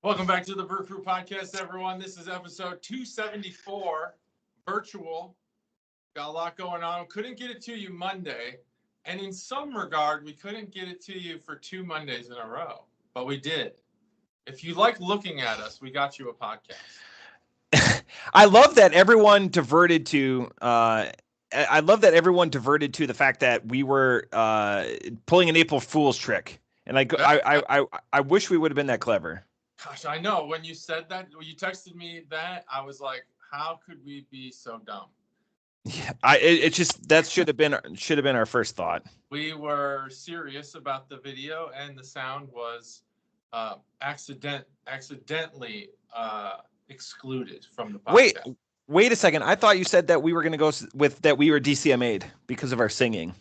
Welcome back to the Brew podcast, everyone. This is episode 274, virtual. Got a lot going on. Couldn't get it to you Monday. And in some regard, we couldn't get it to you for 2 Mondays in a row. But we did. If you like looking at us, we got you a podcast. I love that everyone diverted to the fact that we were pulling an April Fool's trick. And I wish we would have been that clever. Gosh, I know. When you said that, when you texted me that, I was like, how could we be so dumb? Yeah, that should have been our first thought. We were serious about the video, and the sound was accidentally excluded from the podcast. Wait a second. I thought you said that we were going to go with that we were DCMA'd because of our singing.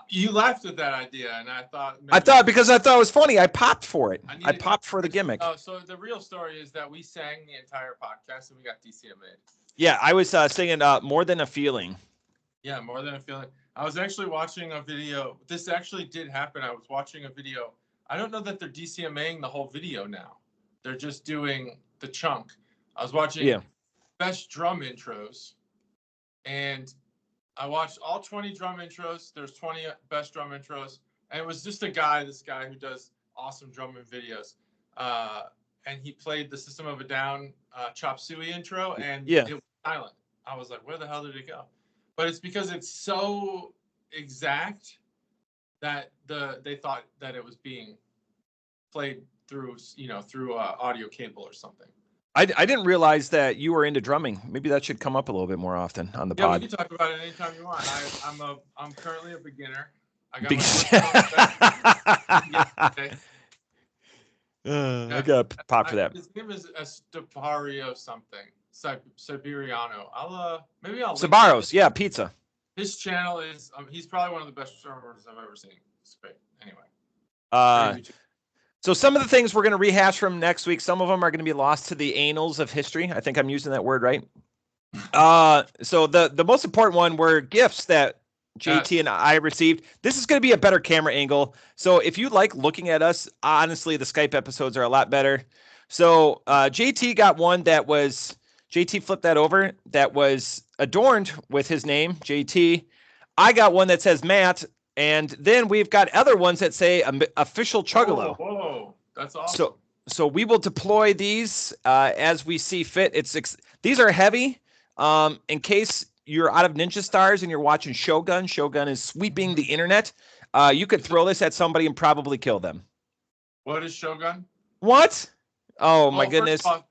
You laughed at that idea, and I thought because I thought it was funny. I popped for it. I popped for the gimmick. Oh, so the real story is that we sang the entire podcast, and we got DCMA'd. Yeah, I was singing More Than a Feeling. Yeah, More Than a Feeling. I was actually watching a video. This actually did happen. I was watching a video. I don't know that they're DCMAing the whole video now. They're just doing the chunk. I was watching best drum intros, and I watched all 20 drum intros. There's 20 best drum intros, and it was just this guy who does awesome drumming videos. And he played the System of a Down Chop Suey intro, and it was silent. I was like, where the hell did it go? But it's because it's so exact that they thought that it was being played through audio cable or something. I didn't realize that you were into drumming. Maybe that should come up a little bit more often on the pod. Yeah, we can talk about it anytime you want. I'm currently a beginner. I got pop for that. His name is Estepario something. Siberiano. I'll Sabaros, yeah, pizza. His channel is he's probably one of the best drummers I've ever seen. It's great. Anyway. So some of the things we're going to rehash from next week, some of them are going to be lost to the annals of history. I think I'm using that word right. So the most important one were gifts that JT and I received. This is going to be a better camera angle. So if you like looking at us, honestly, the Skype episodes are a lot better. So JT got one that was, JT flipped that over, that was adorned with his name, JT. I got one that says Matt. And then we've got other ones that say official Chuggalo. Whoa, that's awesome. So we will deploy these as we see fit. These are heavy. In case you're out of Ninja Stars and you're watching Shogun is sweeping the internet. You could throw this at somebody and probably kill them. What is Shogun? What? Oh my goodness! First of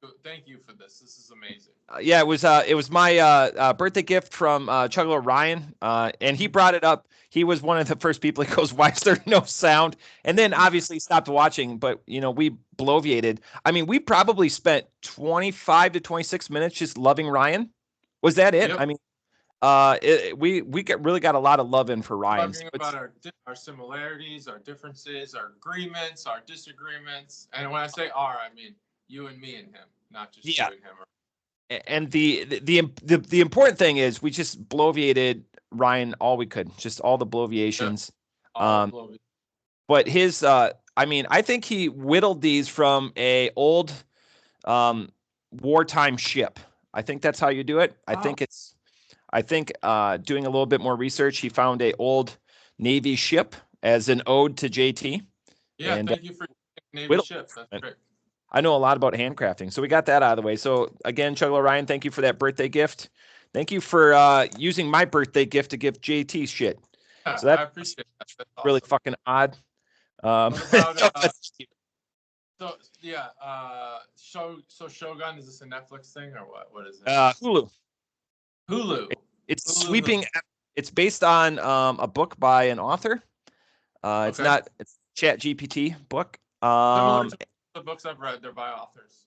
all, thank you for this. This is amazing. Yeah, it was my birthday gift from Chuggalo Ryan, and he brought it up. He was one of the first people. He goes, "Why is there no sound?" And then obviously stopped watching. But we bloviated. I mean, we probably spent 25 to 26 minutes just loving Ryan. Was that it? Yep. I mean, we really got a lot of love in for Ryan. Talking about our similarities, our differences, our agreements, our disagreements, and when I say "our," I mean you and me and him, not just you and him. And the important thing is we just bloviated Ryan all we could, just all the bloviations. But his, I think he whittled these from a old wartime ship. I think that's how you do it. I think doing a little bit more research, he found a old Navy ship as an ode to JT. Yeah, and thank you for Navy ships. That's great. I know a lot about handcrafting, so we got that out of the way. So again, Chuggalo Ryan, thank you for that birthday gift. Thank you for using my birthday gift to give JT shit. Yeah, so I appreciate that. That's awesome. Really fucking odd. So Shogun, is this a Netflix thing or what? What is it? Hulu. It's Hulu. sweeping. It's based on a book by an author. It's not. It's ChatGPT book. The books I've read, they're by authors.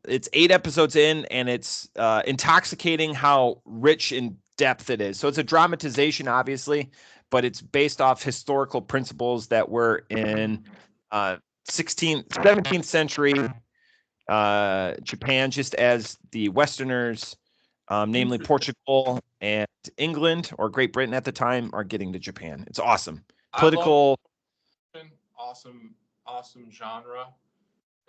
It's 8 episodes in, and it's intoxicating how rich in depth it is. So it's a dramatization, obviously, but it's based off historical principles that were in 17th century Japan, just as the Westerners, namely Portugal and England or Great Britain at the time, are getting to Japan. It's awesome. Political. Awesome genre.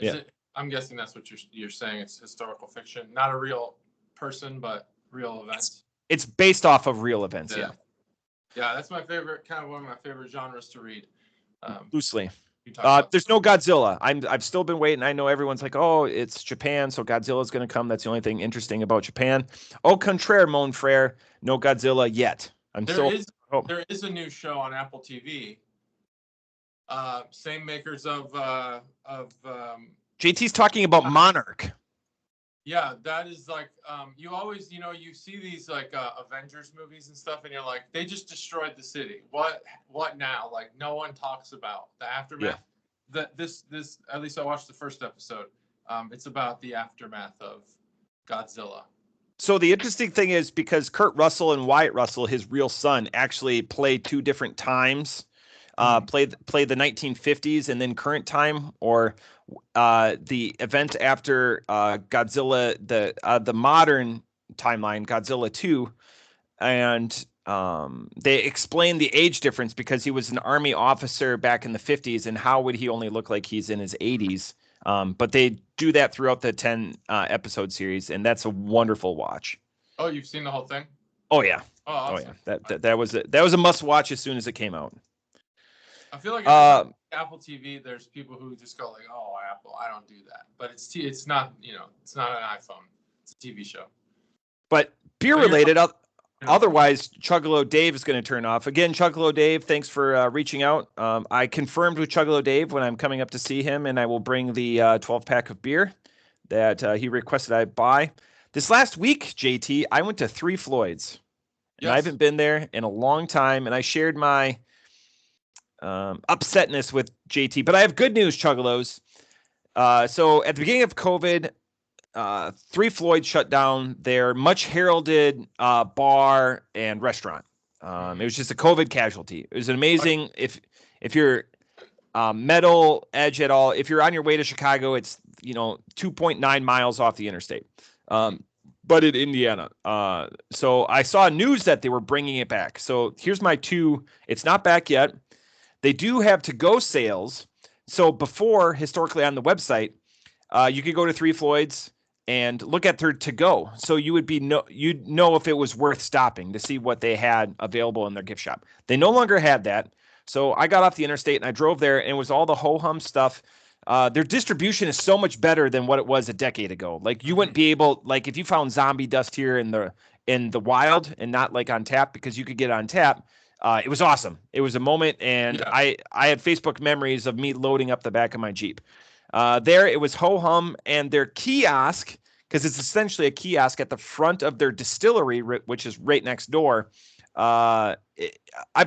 Is it? I'm guessing that's what you're saying. It's historical fiction, not a real person, but real events. It's based off of real events. Yeah. Yeah, that's my favorite. Kind of one of my favorite genres to read. Loosely. There's no Godzilla. I've still been waiting. I know everyone's like, oh, it's Japan, so Godzilla's going to come. That's the only thing interesting about Japan. Au contraire, mon frère, no Godzilla yet. There is a new show on Apple TV. Same makers of JT's talking about Monarch. Yeah, that is like you always, you see these like Avengers movies and stuff, and you're like, they just destroyed the city. What now? Like no one talks about the aftermath. Yeah. This at least I watched the first episode. It's about the aftermath of Godzilla. So the interesting thing is because Kurt Russell and Wyatt Russell, his real son, actually played two different times. Played the 1950s and then current time, or the event after Godzilla, the modern timeline, Godzilla 2, and they explained the age difference because he was an army officer back in the 50s, and how would he only look like he's in his 80s? But they do that throughout the 10 episode series, and that's a wonderful watch. Oh, you've seen the whole thing? Oh yeah. Oh, awesome. Oh yeah. That was a must watch as soon as it came out. I feel like Apple TV, there's people who just go like, "Oh, Apple, I don't do that." But it's not, it's not an iPhone. It's a TV show. But beer related, otherwise, Chuggalo Dave is going to turn off again. Chuggalo Dave, thanks for reaching out. I confirmed with Chuggalo Dave when I'm coming up to see him, and I will bring the 12-pack of beer that he requested I buy. This last week, JT, I went to Three Floyds, and I haven't been there in a long time, and I shared my upsetness with JT, but I have good news, Chuggalos. So at the beginning of COVID, Three Floyds shut down their much heralded bar and restaurant. It was just a COVID casualty. It was an amazing. If you're metal edge at all, if you're on your way to Chicago, it's 2.9 miles off the interstate. But in Indiana. So I saw news that they were bringing it back. So here's my two. It's not back yet. They do have to-go sales. So before, historically on the website, you could go to Three Floyds and look at their to-go. So you'd know if it was worth stopping to see what they had available in their gift shop. They no longer had that. So I got off the interstate and I drove there, and it was all the ho-hum stuff. Their distribution is so much better than what it was a decade ago. Like you wouldn't be able, like if you found zombie dust here in the wild and not like on tap, because you could get on tap. It was awesome. It was a moment, and I had Facebook memories of me loading up the back of my Jeep. There it was ho-hum, and their kiosk, because it's essentially a kiosk at the front of their distillery, which is right next door. I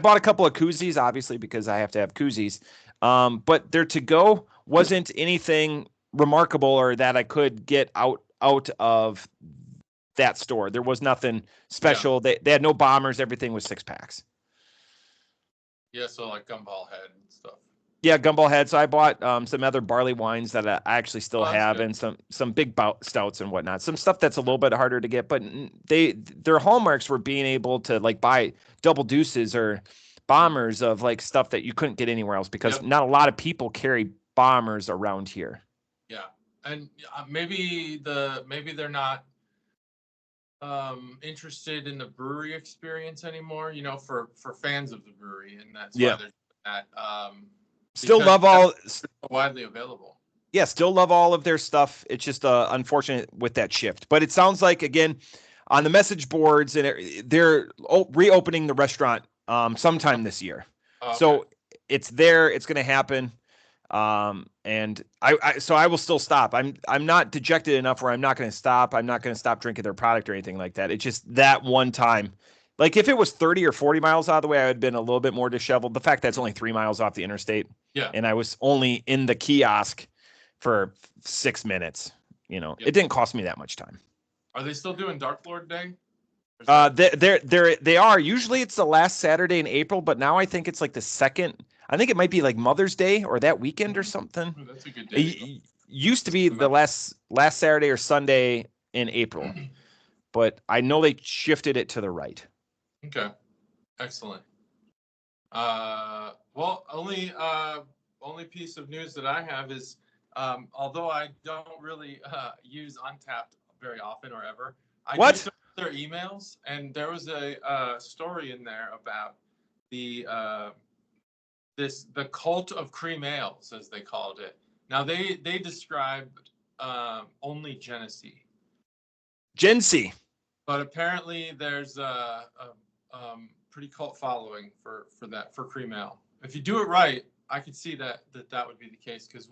bought a couple of koozies, obviously, because I have to have koozies. But their to-go wasn't anything remarkable or that I could get out of that store. There was nothing special. Yeah. They had no bombers. Everything was 6-packs. Yeah, so like Gumball Head and stuff. Yeah, Gumball Head. So I bought some other barley wines that I actually still have, good. And some big stouts and whatnot. Some stuff that's a little bit harder to get, but their hallmarks were being able to like buy double deuces or bombers of like stuff that you couldn't get anywhere else because not a lot of people carry bombers around here. Yeah, and maybe they're not interested in the brewery experience anymore, for fans of the brewery, and that's why they're that still love all widely available. Yeah, still love all of their stuff. It's just unfortunate with that shift. But it sounds like again on the message boards, and they're reopening the restaurant sometime this year. Okay. So it's there, it's going to happen. And I will still stop. I'm not dejected enough where I'm not going to stop. I'm not going to stop drinking their product or anything like that. It's just that one time. Like if it was 30 or 40 miles out of the way, I would have been a little bit more disheveled. The fact that it's only 3 miles off the interstate. Yeah. And I was only in the kiosk for 6 minutes. It didn't cost me that much time. Are they still doing Dark Lord Day? They are. Usually it's the last Saturday in April, but now I think it's like the second. I think it might be like Mother's Day or that weekend or something. Oh, that's a good day. It used to be the last Saturday or Sunday in April, but I know they shifted it to the right. Okay, excellent. Well, only piece of news that I have is Although I don't really use Untapped very often or ever. I do What? their emails, and there was a story in there about the the cult of cream ales, as they called it. Now they described only Genesee, but apparently there's a pretty cult following for cream ale. If you do it right, I could see that would be the case because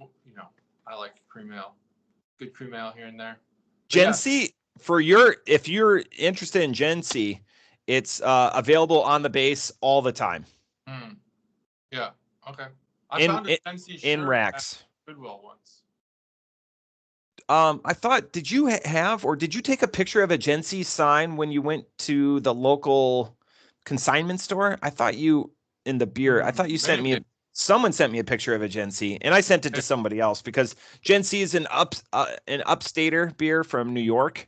I like cream ale, good cream ale here and there. Genesee, if you're interested in Genesee, it's available on the base all the time. Yeah. Okay. I found a Genesee shirt in racks. at Goodwill once. I thought, did you take a picture of a Genesee sign when you went to the local consignment store? I thought you in the beer. I thought you sent me. Someone sent me a picture of a Genesee, and I sent it to somebody else because Genesee is an upstater beer from New York.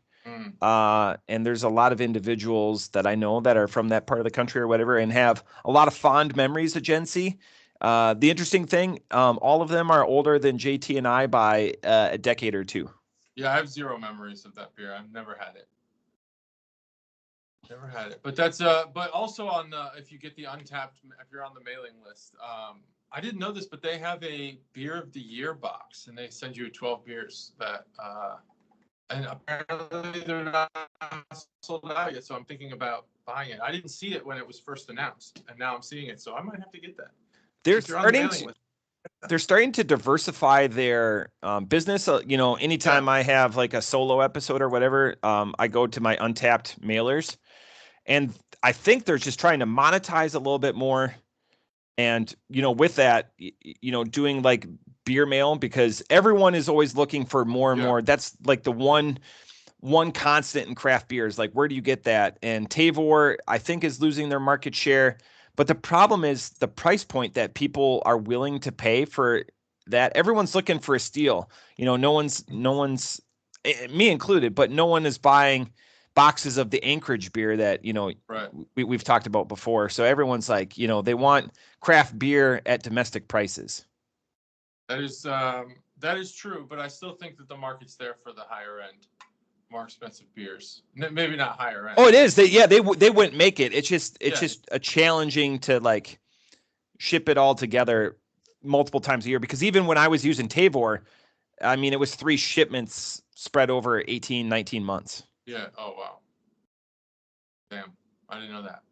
And there's a lot of individuals that I know that are from that part of the country or whatever and have a lot of fond memories of Genesee. The interesting thing, all of them are older than JT and I by a decade or two. Yeah, I have zero memories of that beer. I've never had it. Never had it. But that's but also on the, if you get the Untapped, if you're on the mailing list, I didn't know this, but they have a beer of the year box, and they send you 12 beers that and apparently they're not sold out yet. So I'm thinking about buying it. I didn't see it when it was first announced, and now I'm seeing it, so I might have to get that. They're starting to diversify their business. Anytime I have like a solo episode or whatever, I go to my Untapped mailers, and I think they're just trying to monetize a little bit more. And, with that, doing like beer mail, because everyone is always looking for more and more. That's like the one constant in craft beers. Like, where do you get that? And Tavor, I think, is losing their market share. But the problem is the price point that people are willing to pay for that. Everyone's looking for a steal. No one's, me included, but no one is buying boxes of the Anchorage beer that, right. we've talked about before. So everyone's like, they want craft beer at domestic prices. That is true, but I still think that the market's there for the higher end, more expensive beers. Maybe not higher end. Oh, it is. They wouldn't make it. It's just a challenging to like ship it all together multiple times a year, because even when I was using Tavor, I mean, it was 3 shipments spread over 18, 19 months. Yeah. Oh, wow. Damn. I didn't know that.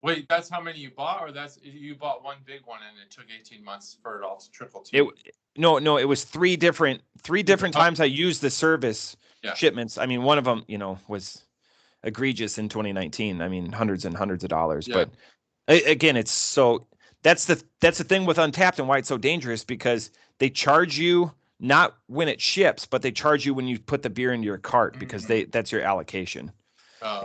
Wait, that's how many you bought, or you bought one big one and it took 18 months for it all to trickle to you? No, it was 3 different times I used the service shipments. I mean, one of them, was egregious in 2019. I mean, hundreds and hundreds of dollars. Yeah. But again, that's the thing with Untapped and why it's so dangerous, because they charge you not when it ships, but they charge you when you put the beer into your cart, because that's your allocation. Oh,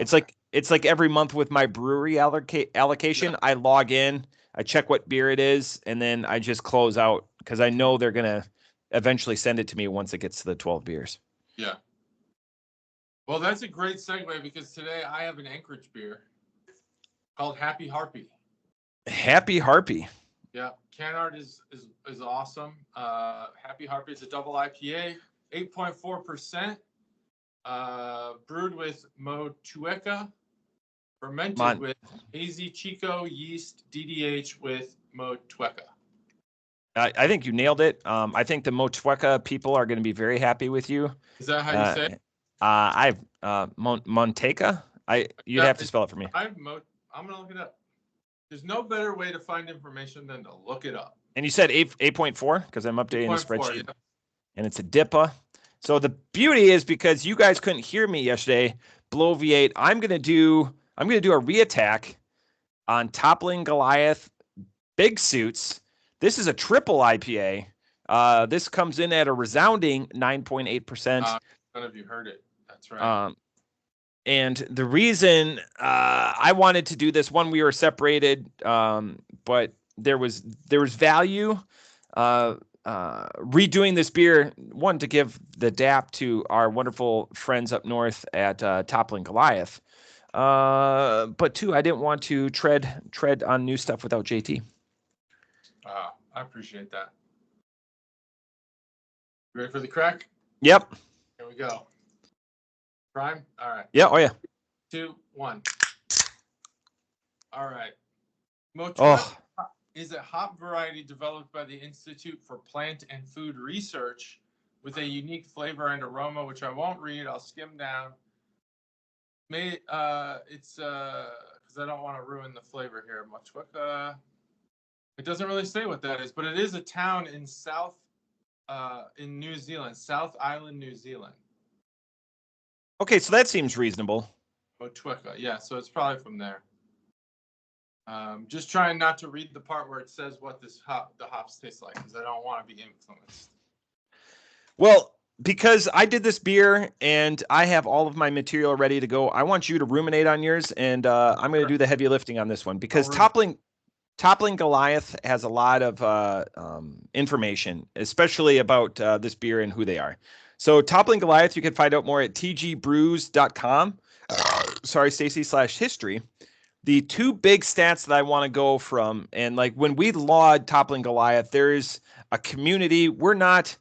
it's like every month with my brewery allocation, I log in, I check what beer it is, and then I just close out, because I know they're going to eventually send it to me once it gets to the 12 beers. Yeah. Well, that's a great segue, because today I have an Anchorage beer called Happy Harpy. Happy Harpy. Yeah, can art is awesome. Happy Harpy is a double IPA, 8.4%, brewed with Motueka, fermented with Hazy Chico yeast, DDH with Motueka. I think you nailed it. I think the Motueka people are going to be very happy with you. Is that how you say it? I've Monteca. You'd have to spell it for me. I'm going to look it up. There's no better way to find information than to look it up. And you said 8.4, because I'm updating the spreadsheet. Yeah. And it's a DIPA. So the beauty is, because you guys couldn't hear me yesterday, Bloviate, I'm gonna do a reattack on Toppling Goliath Big Suits. This is a triple IPA. This comes in at a resounding 9.8%. None of you heard it. That's right. And the reason I wanted to do this, one, we were separated, but there was value redoing this beer. One, to give the DAP to our wonderful friends up north at Toppling Goliath. But 2, I didn't want to tread on new stuff without JT. I appreciate that. Ready for the crack? Yep. Here we go. Prime? All right. Yeah. Oh, yeah. 2, 1. All right. Oh, is a hop variety developed by the Institute for Plant and Food Research with a unique flavor and aroma, which I won't read. I'll skim down. It's because I don't want to ruin the flavor here. Motueka. It doesn't really say what that is, but it is a town in in New Zealand, South Island, New Zealand. okay. So that seems reasonable. Motueka, yeah. So it's probably from there. Just trying not to read the part where it says what the hops taste like, because I don't want to be influenced. Well, because I did this beer and I have all of my material ready to go, I want you to ruminate on yours, and I'm going to do the heavy lifting on this one because Toppling Goliath has a lot of information, especially about this beer and who they are. So Toppling Goliath, you can find out more at tgbrews.com. Sorry, Stacy/history. The two big stats that I want to go from, and like when we laud Toppling Goliath, there's a community. We're not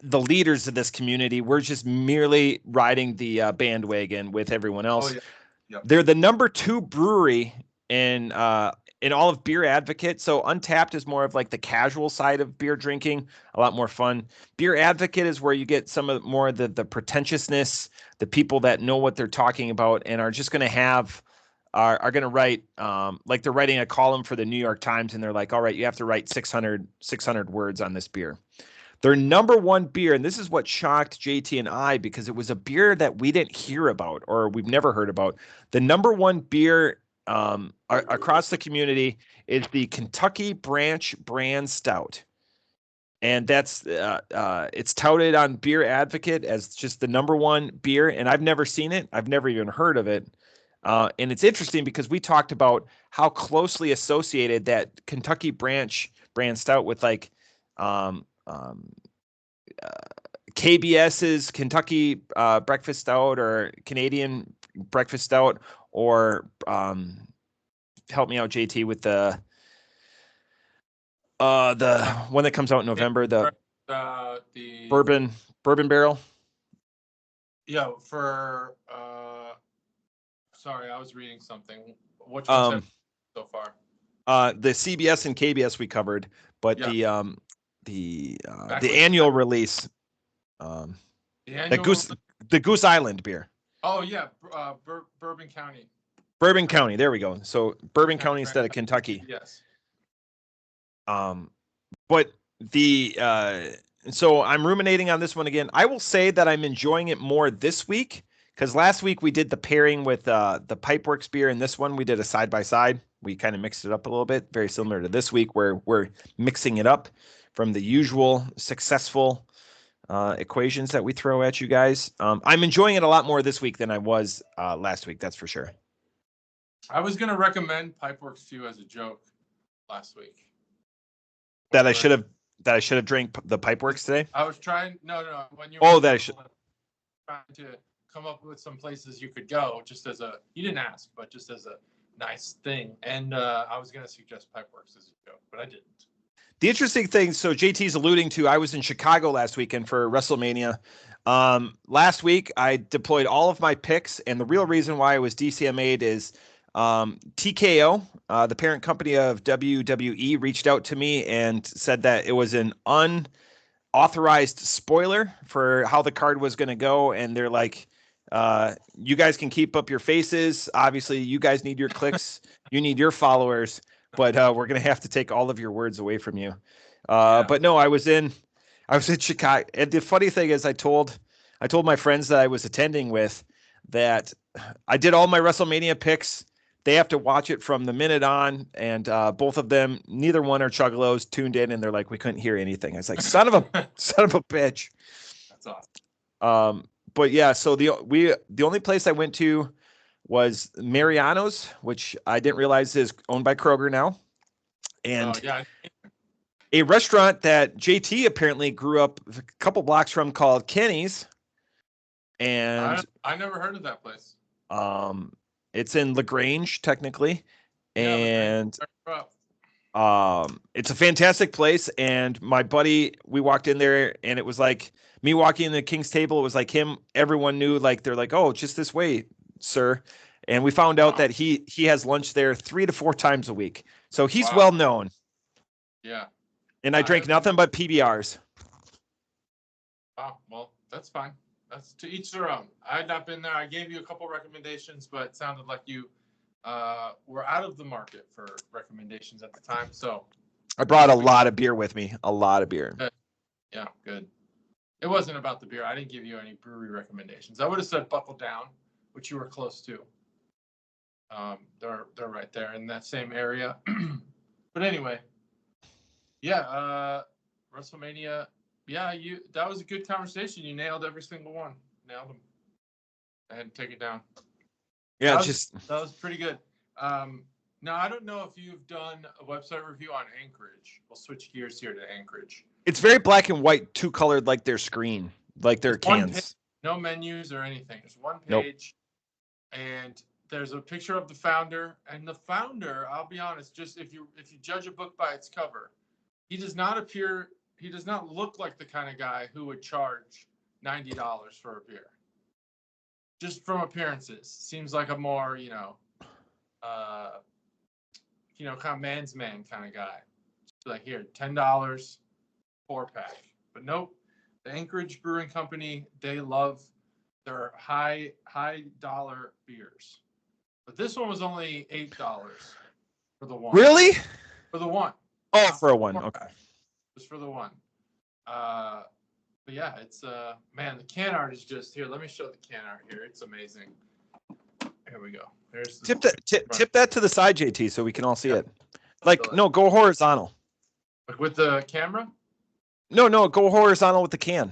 the leaders of this community. We're just merely riding the bandwagon with everyone else. Oh, yeah. Yep. They're the number 2 brewery in all of Beer Advocate. So Untapped is more of like the casual side of beer drinking, a lot more fun. Beer Advocate is where you get some of more of the pretentiousness, the people that know what they're talking about and are just going to have are going to write like they're writing a column for the New York Times, and they're like, all right, you have to write 600 words on this beer. Their number 1 beer, and this is what shocked JT and I because it was a beer that we didn't hear about or we've never heard about. The number 1 beer across the community is the Kentucky Branch Brand Stout. And that's it's touted on Beer Advocate as just the number 1 beer, and I've never seen it. I've never even heard of it. And it's interesting because we talked about how closely associated that Kentucky Branch Brand Stout with like KBS's Kentucky Breakfast Stout or Canadian Breakfast Stout, or help me out, JT, with the one that comes out in November, the bourbon barrel. Yeah, for sorry, I was reading something. Which ones so far? The CBS and KBS we covered, but yeah. the annual release, the Goose Island beer. Oh yeah, Bourbon County. Bourbon County, there we go. So Bourbon County instead of Kentucky. Yes. But so I'm ruminating on this one again. I will say that I'm enjoying it more this week because last week we did the pairing with the Pipeworks beer, and this one we did a side by side. We kind of mixed it up a little bit, very similar to this week where we're mixing it up from the usual successful equations that we throw at you guys. I'm enjoying it a lot more this week than I was last week. That's for sure. I was going to recommend Pipeworks to you as a joke last week. That I should have drank the Pipeworks today. I was trying. No. When you that I should trying to come up with some places you could go, just as you didn't ask, but just as a nice thing. And I was going to suggest Pipeworks as a joke, but I didn't. The interesting thing, so JT's alluding to, I was in Chicago last weekend for WrestleMania. Last week, I deployed all of my picks, and the real reason why I was DCMA'd is TKO, the parent company of WWE, reached out to me and said that it was an unauthorized spoiler for how the card was going to go, and they're like, you guys can keep up your faces. Obviously, you guys need your clicks. You need your followers. But we're going to have to take all of your words away from you. But no, I was in Chicago. And the funny thing is I told my friends that I was attending with that I did all my WrestleMania picks. They have to watch it from the minute on. And both of them, neither one are Chuggalos, tuned in. And they're like, we couldn't hear anything. I was like, son of a bitch. That's awesome. But yeah, so the only place I went to was Mariano's, which I didn't realize is owned by Kroger now. And a restaurant that JT apparently grew up a couple blocks from called Kenny's. And I never heard of that place. It's in LaGrange, technically. And It's a fantastic place. And my buddy, we walked in there and it was like me walking in the King's Table. It was like him. Everyone knew, like, they're like, oh, just this way, sir. And we found out that he has lunch there 3 to 4 times a week. So he's well known. Yeah. And I drank nothing but PBRs. Oh, well, that's fine. That's to each their own. I had not been there. I gave you a couple recommendations, but it sounded like you were out of the market for recommendations at the time. So I brought a lot of beer with me. A lot of beer. Yeah, good. It wasn't about the beer. I didn't give you any brewery recommendations. I would have said Buckle Down, which you were close to. They're right there in that same area. But anyway, yeah, WrestleMania. Yeah, that was a good conversation. You nailed every single one. Nailed them. I had to take it down. Yeah, that was pretty good. Now, I don't know if you've done a website review on Anchorage. We'll switch gears here to Anchorage. It's very black and white, two-colored, like their screen, like their cans. No menus or anything. There's one page, and there's a picture of the founder. And the founder, I'll be honest, just if you judge a book by its cover, he does not look like the kind of guy who would charge $90 for a beer. Just from appearances, seems like a more, kind of man's man kind of guy. Just like, here, $10, 4-pack. But nope, the Anchorage Brewing Company, they love their high dollar beers. But this one was only $8 for the one. Really? For the one. Oh, for a one. Okay. Just for the one. But yeah, it's man, the can art is just here. Let me show the can art here. It's amazing. Here we go. There's tip that to the side, JT, so we can all see it. Like, no, go horizontal. Like with the camera? No, go horizontal with the can.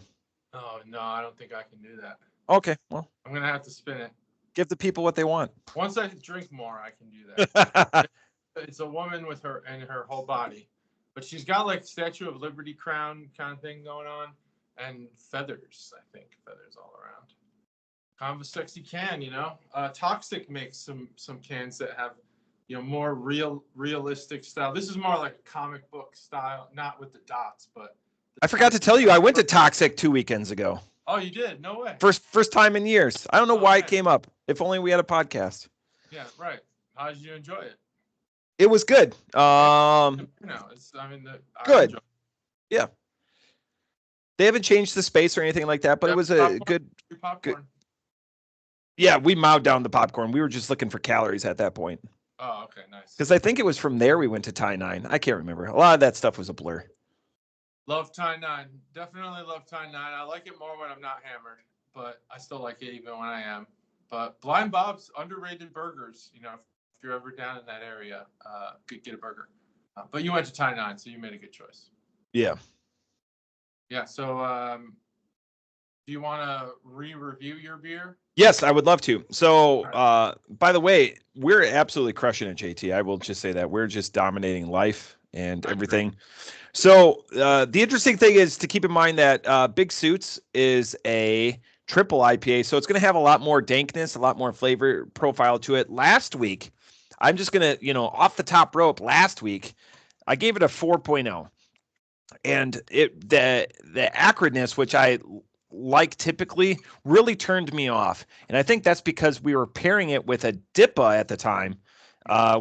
Oh no, I don't think I can do that. Okay, well, I'm gonna have to spin it. Give the people what they want. Once I drink more, I can do that. It's a woman with her whole body, but she's got like Statue of Liberty crown kind of thing going on, and feathers. I think feathers all around. Kind of a sexy can, Toxic makes some cans that have, more realistic style. This is more like a comic book style, not with the dots, but. I forgot to tell you, I went to Toxic 2 weekends ago. Oh, you did? No way. First time in years. I don't know why it came up. If only we had a podcast. Yeah, right. How did you enjoy it? It was good. Good. Yeah. They haven't changed the space or anything like that, but it was a good. Yeah, we mowed down the popcorn. We were just looking for calories at that point. Oh, okay, nice. Because I think it was from there we went to Tie 9. I can't remember. A lot of that stuff was a blur. Love Tie 9. Definitely love Tie 9. I like it more when I'm not hammered, but I still like it even when I am. But Blind Bob's underrated burgers. If you're ever down in that area, get a burger. But you went to Tie 9, so you made a good choice. Yeah. Yeah. So, do you want to re-review your beer? Yes, I would love to. So, by the way, we're absolutely crushing it, JT. I will just say that we're just dominating life and everything. So, the interesting thing is to keep in mind that Big Suits is a triple IPA, so it's going to have a lot more dankness, a lot more flavor profile to it. Last week, I'm just going to, off the top rope, last week, I gave it a 4.0. And the acridness, which I like typically, really turned me off. And I think that's because we were pairing it with a DIPA at the time,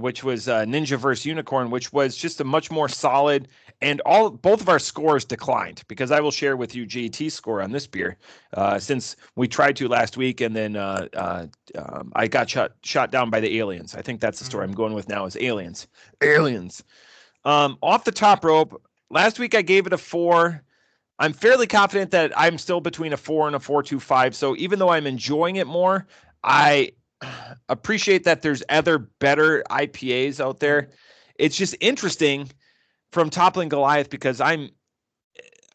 which was Ninja vs. Unicorn, which was just a much more solid. And both of our scores declined, because I will share with you JT's score on this beer, since we tried to last week, and then I got shot down by the aliens. I think that's the story I'm going with now, is aliens. Off the top rope, last week I gave it a 4. I'm fairly confident that I'm still between a 4 and a 4.25. So even though I'm enjoying it more, I appreciate that there's other better IPAs out there. It's just interesting from Toppling Goliath, because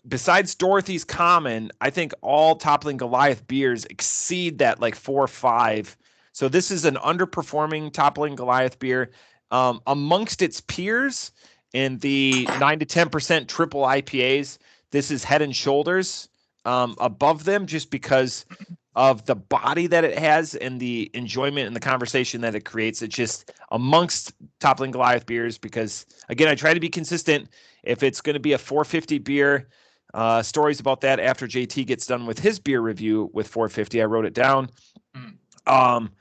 besides Dorothy's Common, I think all Toppling Goliath beers exceed that like 4 or 5. So this is an underperforming Toppling Goliath beer. Amongst its peers in the 9 to 10% triple IPAs, this is head and shoulders above them, just because of the body that it has and the enjoyment and the conversation that it creates. It's just amongst Toppling Goliath beers because, again, I try to be consistent. If it's going to be a 450 beer, stories about that after JT gets done with his beer review with 450. I wrote it down. I'm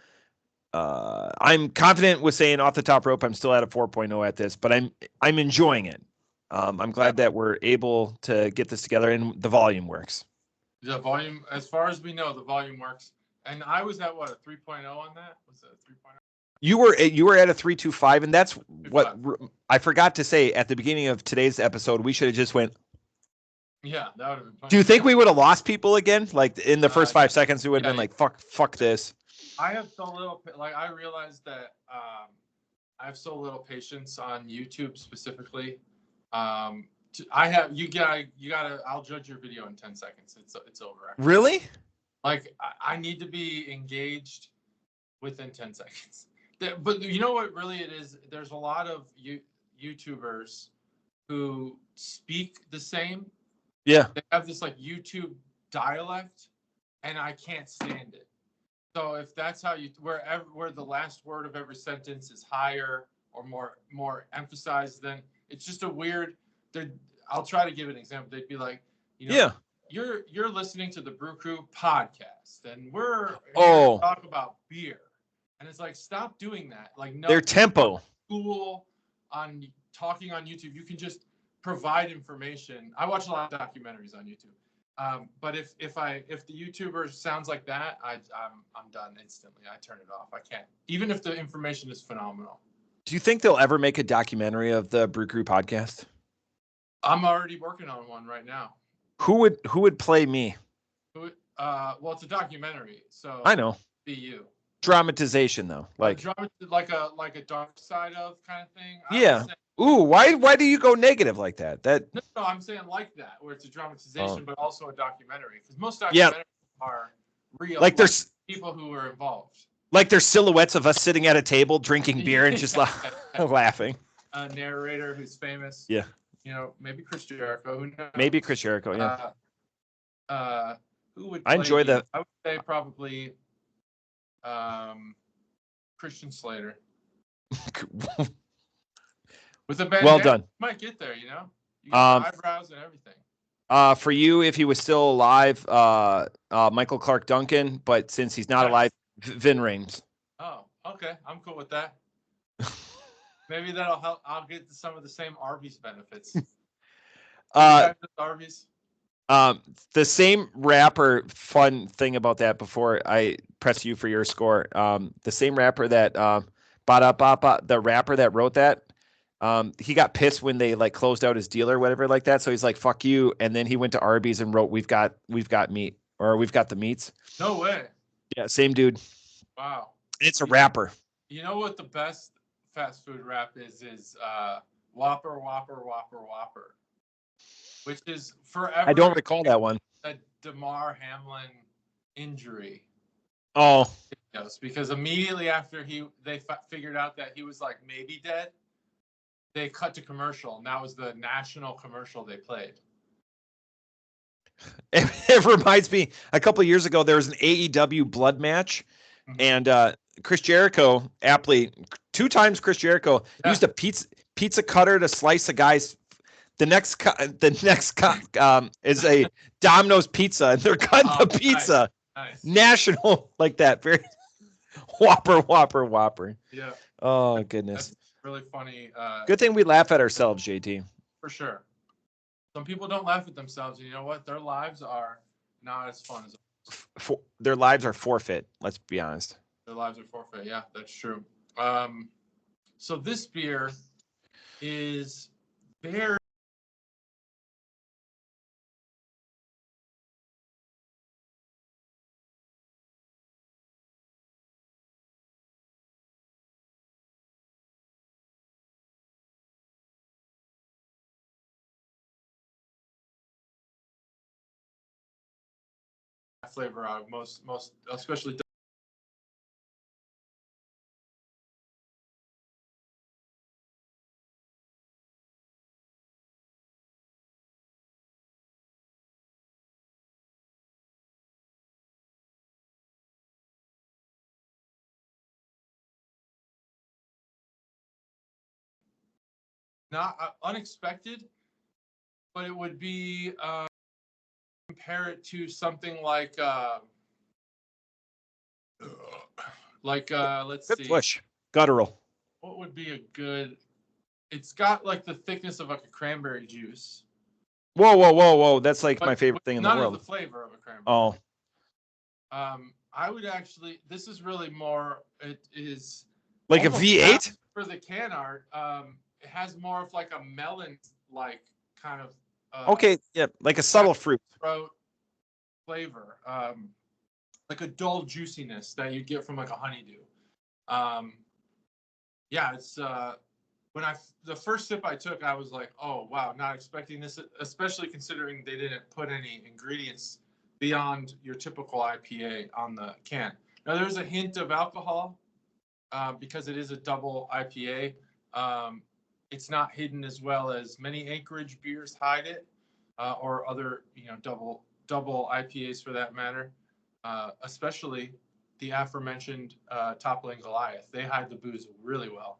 confident with saying off the top rope, I'm still at a 4.0 at this, but I'm enjoying it. I'm glad that we're able to get this together and the volume works. The volume, as far as we know, the volume works. And I was at what, a 3.0 on that? Was it a 3.0? You were at a 3.25, and that's what I forgot to say at the beginning of today's episode. We should have just went. Yeah, that would have been funny. Do you think we would have lost people again? Like in the first 5 seconds, we would have been like, fuck this. I have so little, I realized that I have so little patience on YouTube specifically. I'll judge your video in 10 seconds. It's over. Actually. Really? Like I need to be engaged within 10 seconds. But you know what really it is? There's a lot of YouTubers who speak the same. Yeah. They have this like YouTube dialect and I can't stand it. So if that's how where the last word of every sentence is higher or more emphasized, then it's just a weird. I'll try to give an example. They'd be like, you're listening to the Brew Crew podcast, and we're here to talk about beer, and it's like, stop doing that. Like, no, their tempo. Cool on talking on YouTube. You can just provide information. I watch a lot of documentaries on YouTube, but if the YouTuber sounds like that, I'm done instantly. I turn it off. I can't, even if the information is phenomenal. Do you think they'll ever make a documentary of the Brew Crew podcast? I'm already working on one right now. Who would play me? Well, it's a documentary, so I know. Be you. Dramatization though, like a dark side of kind of thing. Yeah. Ooh, why do you go negative like that? No, I'm saying like that, where it's a dramatization, but also a documentary. Because most documentaries are real. Like there's people who are involved. Like there's silhouettes of us sitting at a table drinking beer and just laughing. A narrator who's famous. Yeah. Maybe Chris Jericho. Who knows? Maybe Chris Jericho. Yeah. Who would? I enjoy that. I would say probably Christian Slater. With a bandana, well done. You might get there. You got eyebrows and everything. For you, if he was still alive, Michael Clark Duncan. But since he's not alive, Vin Rames. Oh, okay. I'm cool with that. Maybe that'll help. I'll get some of the same Arby's benefits. Arby's. The same rapper. Fun thing about that. Before I press you for your score, the same rapper that the rapper that wrote that. He got pissed when they like closed out his deal or whatever like that. So he's like, "Fuck you!" And then he went to Arby's and wrote, "We've got meat," or "We've got the meats." No way. Yeah, same dude. Wow. It's a rapper. You know what the best fast food rap is Whopper, Whopper, Whopper, Whopper, which is forever. I don't recall that one. A Damar Hamlin injury. Oh. Yes, because immediately after they figured out that he was like maybe dead, they cut to commercial, and that was the national commercial they played. It reminds me, a couple of years ago, there was an AEW blood match, and Chris Jericho, aptly, 2 times Chris Jericho used a pizza cutter to slice a guy's. The next is a Domino's pizza, and they're cutting the pizza. Nice. National like that, very Whopper. Yeah. Oh goodness. That's really funny. Good thing we laugh at ourselves, JT. For sure. Some people don't laugh at themselves, and you know what? Their lives are not as fun as their lives are forfeit. Let's be honest. Their lives are forfeit. Yeah, that's true. So this beer is very flavor out of most especially not unexpected, but it would be compare it to something like let's Good see, push. Guttural. what would be a good? It's got like the thickness of like a cranberry juice. Whoa. That's like But my favorite thing in the none world. of the flavor of a cranberry. Oh, I would actually. This is really more. It is like a almost V8? for the can art. It has more of like a melon like kind of. Okay, yeah, like a subtle fruit. Throat flavor, like a dull juiciness that you get from like a honeydew. Yeah, it's when the first sip I took, I was like, oh wow, not expecting this, especially considering they didn't put any ingredients beyond your typical IPA on the can. Now there's a hint of alcohol because it is a double IPA. It's not hidden as well as many Anchorage beers hide it, or other double IPAs for that matter. Especially the aforementioned Toppling Goliath. They hide the booze really well.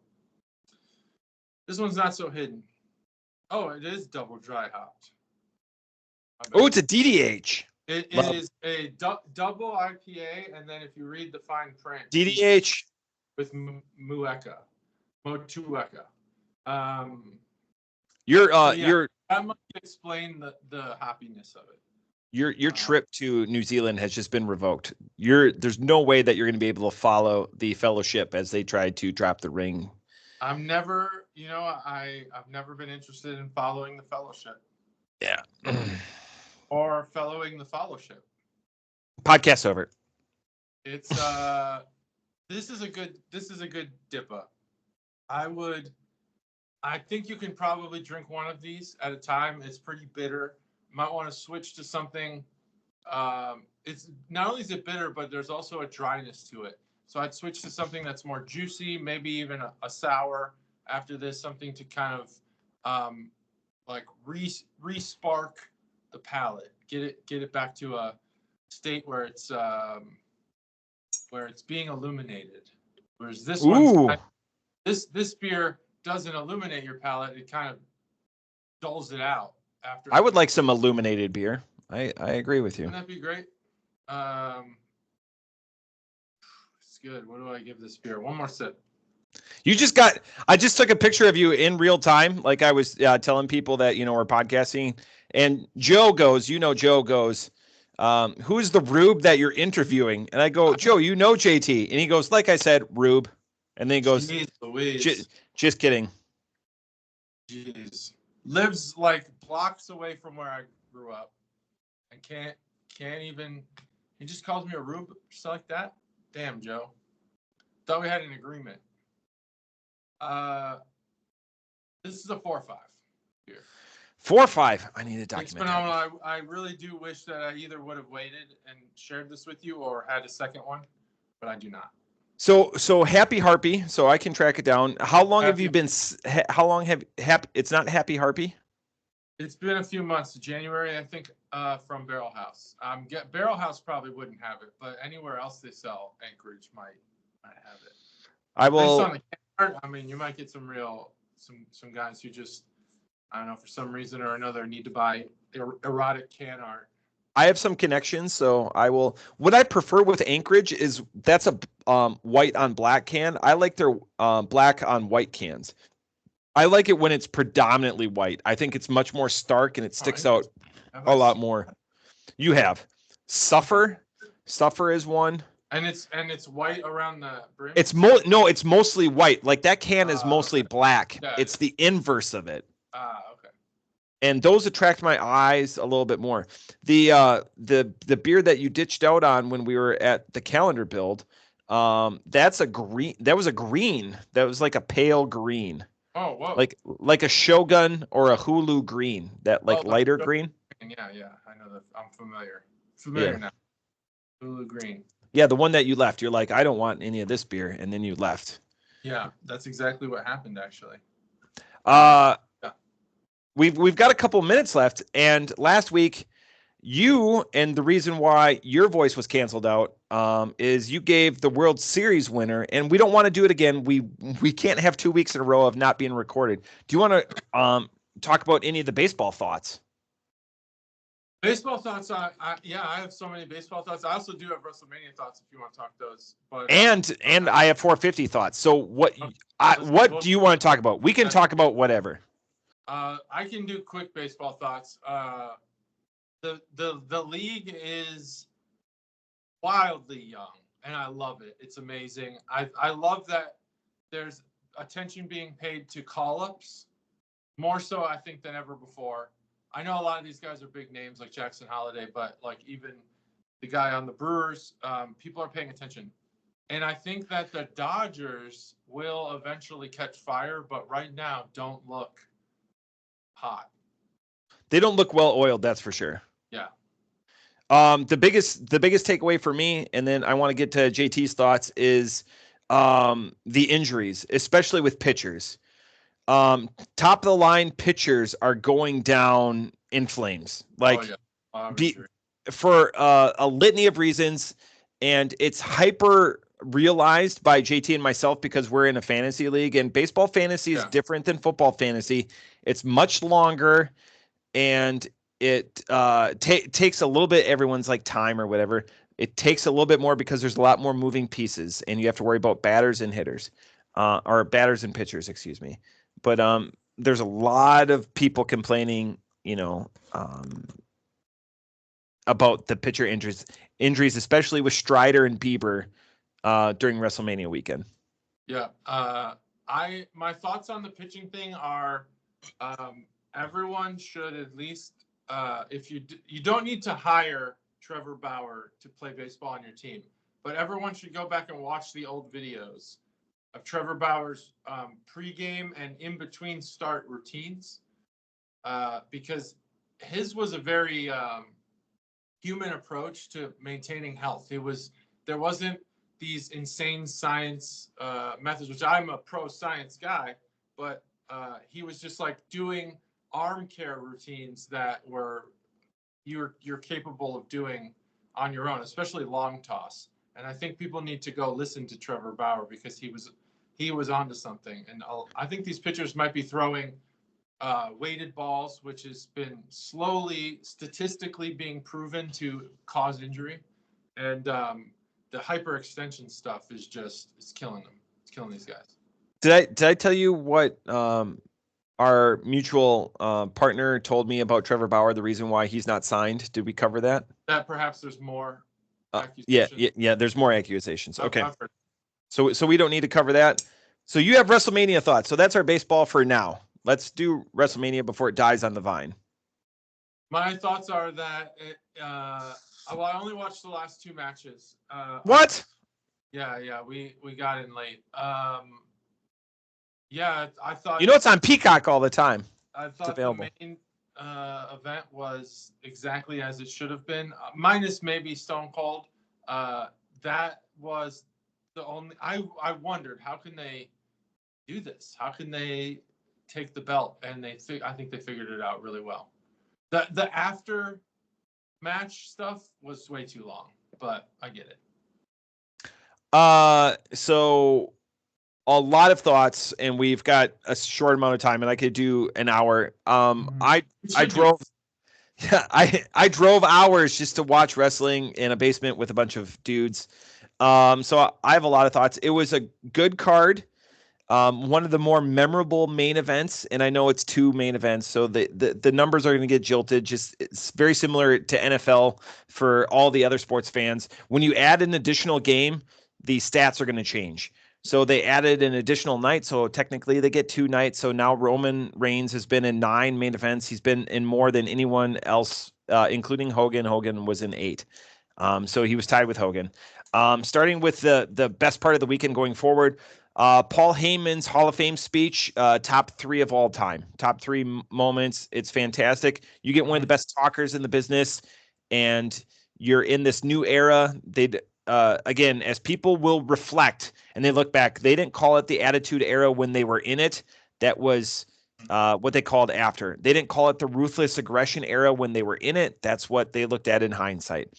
This one's not so hidden. Oh, it is double dry hopped. Oh, it's a DDH. It is a double IPA, and then if you read the fine print, DDH with Motueka. You're that might explain the hoppiness of it. Your trip to New Zealand has just been revoked. There's no way that you're going to be able to follow the fellowship as they try to drop the ring. I've never been interested in following the fellowship. Yeah. Or following the fellowship. Podcast over. It's this is a good dip up. I think you can probably drink one of these at a time. It's pretty bitter. Might want to switch to something. It's not only is it bitter, but there's also a dryness to it. So I'd switch to something that's more juicy, maybe even a sour after this, something to kind of like re-spark the palate, get it back to a state where it's being illuminated. Whereas this one, this beer doesn't illuminate your palate; it kind of dulls it out after. I would like some illuminated beer. I agree with you. Wouldn't that be great? It's good. What do I give this beer? One more sip. I just took a picture of you in real time. Like I was telling people that, we're podcasting, and Joe goes, who's the Rube that you're interviewing? And I go, Joe, JT. And he goes, like I said, Rube. And then he goes, just kidding. Jeez. Lives like blocks away from where I grew up and can't even, he just calls me a Rube just like that. Damn, Joe. Thought we had an agreement. This is a 4-5 here. 4-5. I need to document. It's phenomenal. I really do wish that I either would have waited and shared this with you or had a second one, but I do not. So happy Harpy. So I can track it down. How long have you been? How long have It's not Happy Harpy. It's been a few months. January, I think, from Barrel House. Barrel House probably wouldn't have it, but anywhere else they sell, Anchorage might have it. I will. Based on the card, I mean, you might get some guys who just, I don't know, for some reason or another, need to buy erotic can art. I have some connections, so I will. What I prefer with Anchorage is that's a white on black can. I like their black on white cans. I like it when it's predominantly white. I think it's much more stark and it sticks out a lot more. You have Suffer. Suffer is one. And it's white around the brim. It's mostly white. Like that can is mostly black. It's the inverse of it. Okay. And those attract my eyes a little bit more. The beer that you ditched out on when we were at the calendar build, that's a green. That was a green. That was like a pale green. Oh, whoa. Like a Shogun or a Hulu green. That lighter green. Yeah, I know that. I'm familiar now. Hulu green. Yeah, the one that you left. You're like, I don't want any of this beer, and then you left. Yeah, that's exactly what happened, actually. We've got a couple minutes left, and last week You, and the reason why your voice was canceled out is you gave the World Series winner, and we don't want to do it again. We can't have 2 weeks in a row of not being recorded. Do you want to talk about any of the baseball thoughts? Baseball thoughts. I have so many baseball thoughts. I also do have WrestleMania thoughts if you want to talk those. But and I have 450 thoughts. So what do you want to talk about? We can talk about whatever. I can do quick baseball thoughts. The league is wildly young, and I love it. It's amazing. I love that there's attention being paid to call-ups, more so I think than ever before. I know a lot of these guys are big names like Jackson Holliday, but like even the guy on the Brewers, people are paying attention. And I think that the Dodgers will eventually catch fire, but right now don't look hot. They don't look well oiled, that's for sure. Yeah. The biggest takeaway for me, and then I want to get to JT's thoughts, is the injuries, especially with pitchers. Top of the line pitchers are going down in flames, for a litany of reasons, and it's hyper realized by JT and myself because we're in a fantasy league, and baseball fantasy is different than football fantasy. It's much longer, and it takes a little bit. Everyone's like time or whatever. It takes a little bit more because there's a lot more moving pieces, and you have to worry about batters and hitters, or batters and pitchers, excuse me. But there's a lot of people complaining, about the pitcher injuries, especially with Strider and Bieber during WrestleMania weekend. Yeah. My thoughts on the pitching thing are everyone should at least, if you don't need to hire Trevor Bauer to play baseball on your team, but everyone should go back and watch the old videos of Trevor Bauer's pregame and in between start routines, because his was a very human approach to maintaining health. There wasn't these insane science methods, which I'm a pro science guy, but he was just like doing arm care routines that were you're capable of doing on your own, especially long toss. And I think people need to go listen to Trevor Bauer because he was onto something. And I think these pitchers might be throwing weighted balls, which has been slowly statistically being proven to cause injury. And the hyperextension stuff is it's killing them. It's killing these guys. Did I tell you what our mutual partner told me about Trevor Bauer, the reason why he's not signed? Did we cover that? That perhaps there's more accusations. Yeah, there's more accusations. Okay. So we don't need to cover that. So you have WrestleMania thoughts. So that's our baseball for now. Let's do WrestleMania before it dies on the vine. My thoughts are that I only watched the last two matches. What? Yeah, we got in late. Yeah, I thought. It's on Peacock all the time. I thought the main event was exactly as it should have been, minus maybe Stone Cold. That was the only. I wondered how can they do this? How can they take the belt? And I think they figured it out really well. The after match stuff was way too long, but I get it. So a lot of thoughts, and we've got a short amount of time, and I could do an hour. I drove hours just to watch wrestling in a basement with a bunch of dudes. So I have a lot of thoughts. It was a good card. One of the more memorable main events, and I know it's two main events, so the numbers are going to get jilted. It's very similar to NFL for all the other sports fans. When you add an additional game, the stats are going to change. So they added an additional night, so technically they get 2 nights. So now Roman Reigns has been in 9 main events. He's been in more than anyone else, including Hogan. Hogan was in 8. So he was tied with Hogan. Starting with the best part of the weekend going forward, Paul Heyman's Hall of Fame speech, top 3 of all time. Top 3 moments. It's fantastic. You get one of the best talkers in the business, and you're in this new era. Again, as people will reflect and they look back, they didn't call it the Attitude Era when they were in it. That was what they called after. They didn't call it the ruthless aggression era when they were in it. That's what they looked at in hindsight.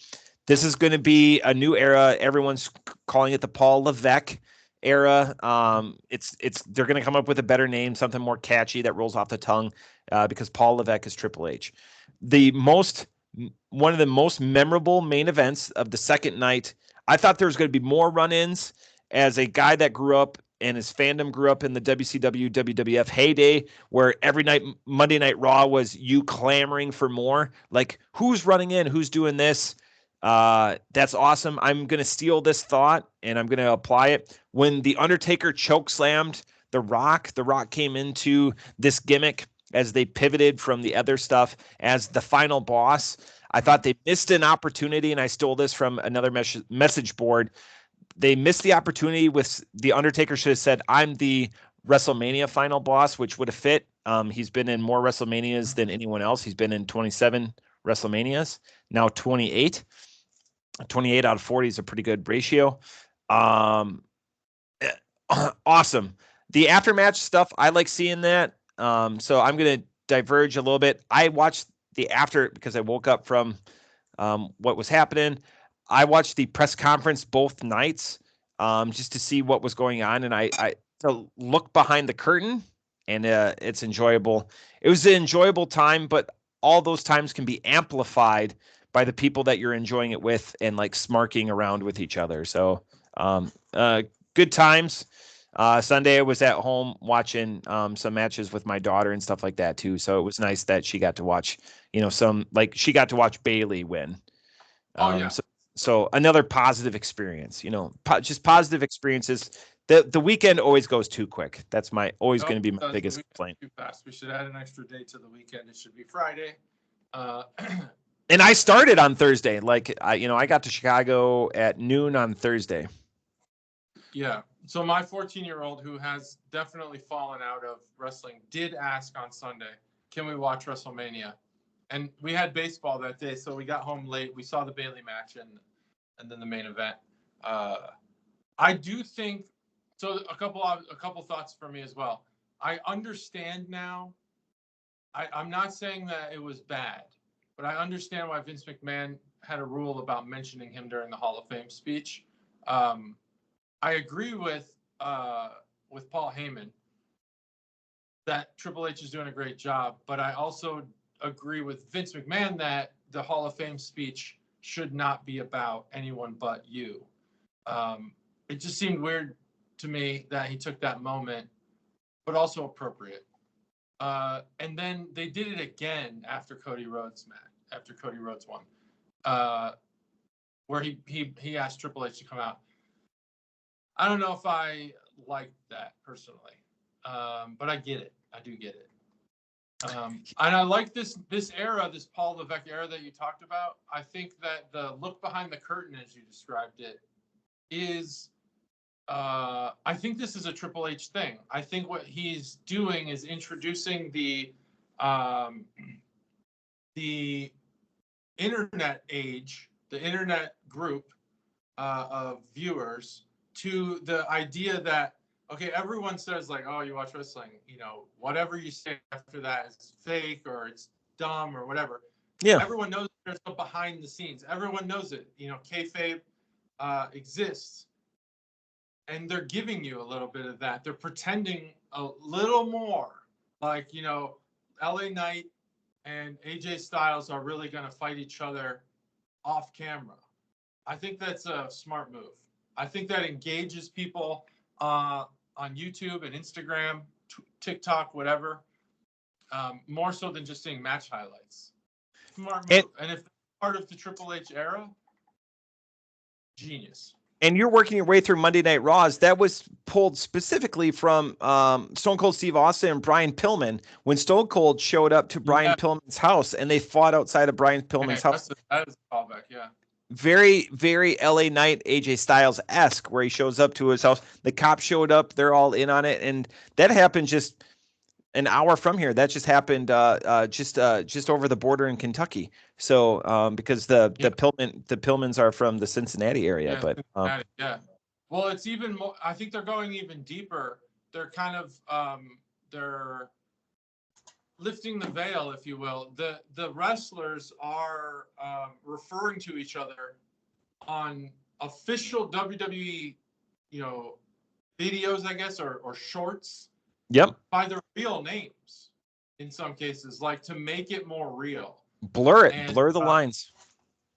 This is going to be a new era. Everyone's calling it the Paul Levesque era. They're going to come up with a better name, something more catchy that rolls off the tongue, because Paul Levesque is Triple H. One of the most memorable main events of the second night. I thought there was going to be more run-ins. As a guy that grew up and his fandom grew up in the WCW, WWF heyday, where every night, Monday Night Raw was you clamoring for more. Like, who's running in? Who's doing this? That's awesome. I'm going to steal this thought and I'm going to apply it. When The Undertaker chokeslammed The Rock came into this gimmick as they pivoted from the other stuff as the final boss. I thought they missed an opportunity, and I stole this from another message board. They missed the opportunity with The Undertaker should have said, I'm the WrestleMania final boss, which would have fit. He's been in more WrestleManias than anyone else. He's been in 27 WrestleManias, now 28. 28 out of 40 is a pretty good ratio. Awesome. The aftermatch stuff, I like seeing that. So I'm going to diverge a little bit. I watched the after because I woke up from what was happening. I watched the press conference both nights just to see what was going on. And I to look behind the curtain, and it's enjoyable. It was an enjoyable time, but all those times can be amplified by the people that you're enjoying it with and like smarking around with each other. So good times. Sunday I was at home watching some matches with my daughter and stuff like that too. So it was nice that she got to watch, she got to watch Bailey win. So another positive experience, just positive experiences. The weekend always goes too quick. That's going to be my biggest complaint. Too fast. We should add an extra day to the weekend. It should be Friday. And I started on Thursday. I got to Chicago at noon on Thursday. Yeah. So my 14-year-old, who has definitely fallen out of wrestling, did ask on Sunday, can we watch WrestleMania? And we had baseball that day, so we got home late. We saw the Bailey match and then the main event. I do think so. A couple thoughts for me as well. I understand now. I'm not saying that it was bad, but I understand why Vince McMahon had a rule about mentioning him during the Hall of Fame speech. I agree with Paul Heyman that Triple H is doing a great job, but I also agree with Vince McMahon that the Hall of Fame speech should not be about anyone but you. It just seemed weird to me that he took that moment, but also appropriate. And then they did it again after Cody Rhodes won, where he asked Triple H to come out. I don't know if I like that personally, but I get it. I do get it. And I like this era, this Paul Levesque era that you talked about. I think that the look behind the curtain, as you described it, is I think this is a Triple H thing. I think what he's doing is introducing the internet age, the internet group of viewers, to the idea that, okay, everyone says like, oh, you watch wrestling, whatever you say after that is fake or it's dumb or whatever. Yeah. Everyone knows there's no behind the scenes. Everyone knows it. Kayfabe exists. And they're giving you a little bit of that. They're pretending a little more. Like, LA Knight and AJ Styles are really going to fight each other off camera. I think that's a smart move. I think that engages people on YouTube and Instagram, TikTok, whatever, more so than just seeing match highlights. Smart move. And if part of the Triple H era, genius. And you're working your way through Monday Night Raws. That was pulled specifically from Stone Cold Steve Austin and Brian Pillman when Stone Cold showed up to Brian Pillman's house and they fought outside of Brian Pillman's house. That is a callback, yeah. Very, very LA Knight, AJ Styles-esque, where he shows up to his house. The cops showed up. They're all in on it. And that happened just an hour from here. That just happened just over the border in Kentucky. So because the Pillmans are from the Cincinnati area. Yeah. Well, it's even more, I think they're going even deeper. They're kind of lifting the veil, if you will. The wrestlers are referring to each other on official WWE, videos, I guess, or shorts. Yep. By their real names in some cases, like to make it more real. Blur it. Blur the lines.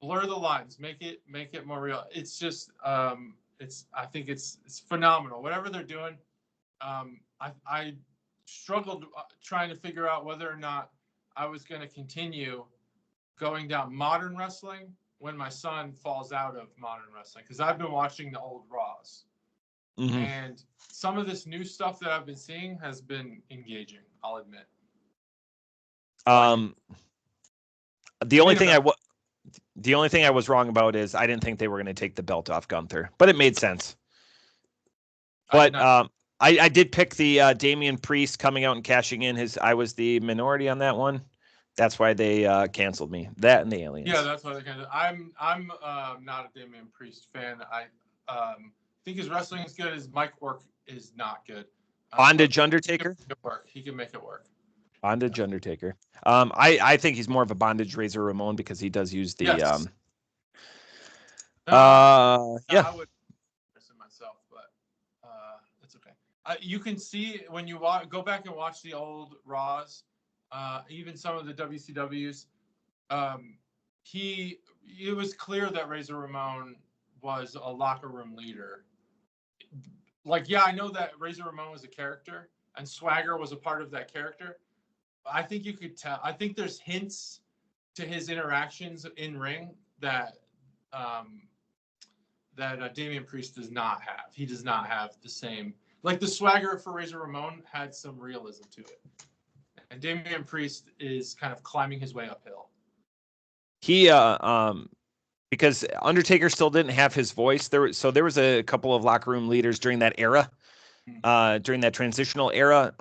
Blur the lines. Make it more real. It's just I think it's phenomenal. Whatever they're doing. I struggled trying to figure out whether or not I was going to continue going down modern wrestling when my son falls out of modern wrestling, because I've been watching the old Raws. Mm-hmm. And some of this new stuff that I've been seeing has been engaging, I'll admit. The only thing I was wrong about is I didn't think they were going to take the belt off Gunther, but it made sense. But I did pick the Damian Priest coming out and cashing in I was the minority on that one. That's why they canceled me. That and the Aliens. Yeah, that's why they canceled. I'm not a Damian Priest fan. I think his wrestling is good. His mic work is not good. Bondage Undertaker? He can make it work. Bondage Undertaker. I think he's more of a Bondage Razor Ramon because he does use the yes. Yeah. I would myself, but it's okay. You can see when you go back and watch the old Raws, even some of the WCWs, it was clear that Razor Ramon was a locker room leader. Like, yeah, I know that Razor Ramon was a character and Swagger was a part of that character. I think you could tell. I think there's hints to his interactions in ring that Damian Priest does not have. He does not have the same. Like the Swagger for Razor Ramon had some realism to it, and Damian Priest is kind of climbing his way uphill. He because Undertaker still didn't have his voice. There was a couple of locker room leaders during that era, during that transitional era.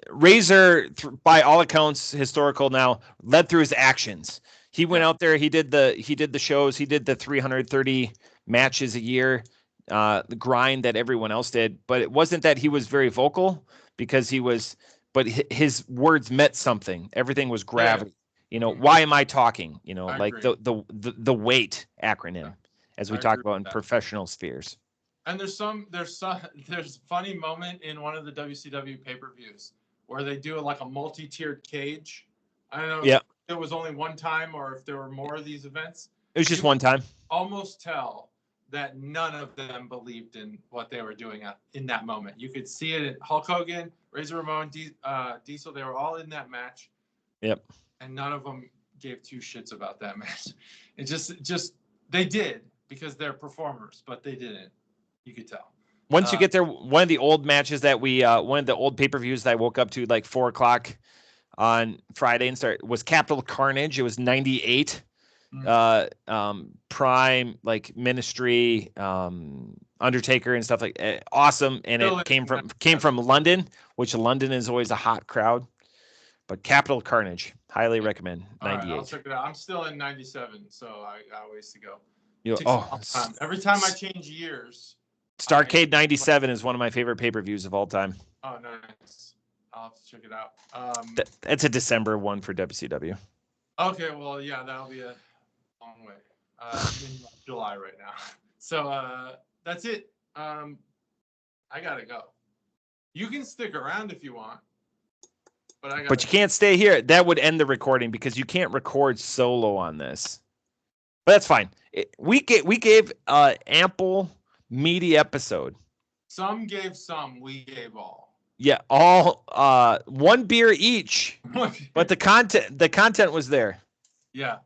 Razor, by all accounts, historical now, led through his actions. He went out there. He did the shows. He did the 330 matches a year, the grind that everyone else did. But it wasn't that he was very vocal because but his words meant something. Everything was gravity. Why am I talking? Like the weight acronym, as we talk about in professional spheres. And there's funny moment in one of the WCW pay-per-views where they do like a multi-tiered cage. I don't know if it was only one time or if there were more of these events. It was just one time. Almost tell that none of them believed in what they were doing in that moment. You could see it in Hulk Hogan, Razor Ramon, Diesel. They were all in that match. Yep. And none of them gave two shits about that match. It just they did because they're performers, but they didn't. You could tell. Once you get there, one of the old matches that one of the old pay-per-views that I woke up to like 4:00 on Friday and was Capital Carnage. It was 98. Prime, like Ministry, Undertaker and stuff like awesome. And it came from London, which London is always a hot crowd. But Capital Carnage, highly recommend. 98. Right, I'll check it out. I'm still in 97, so I got ways to go. Every time I change years. Starrcade 97 is one of my favorite pay-per-views of all time. Oh, nice. I'll have to check it out. That's a December one for WCW. Okay, well, yeah, that'll be a long way. I'm in July right now. So that's it. I got to go. You can stick around if you want. But you can't stay here. That would end the recording because you can't record solo on this. But that's fine. We gave ample meaty episode. Some gave some. We gave all. Yeah, all one beer each. But the content was there. Yeah.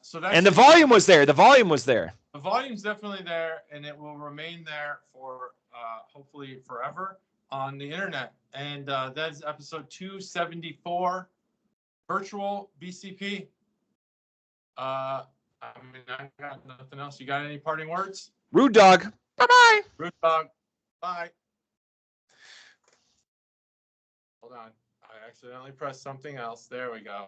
So that's the volume was there. The volume's definitely there, and it will remain there for hopefully forever on the internet. And that's episode 274, virtual BCP. I got nothing else. You got any parting words? Rude dog. Bye-bye. Rude dog. Bye. Hold on. I accidentally pressed something else. There we go.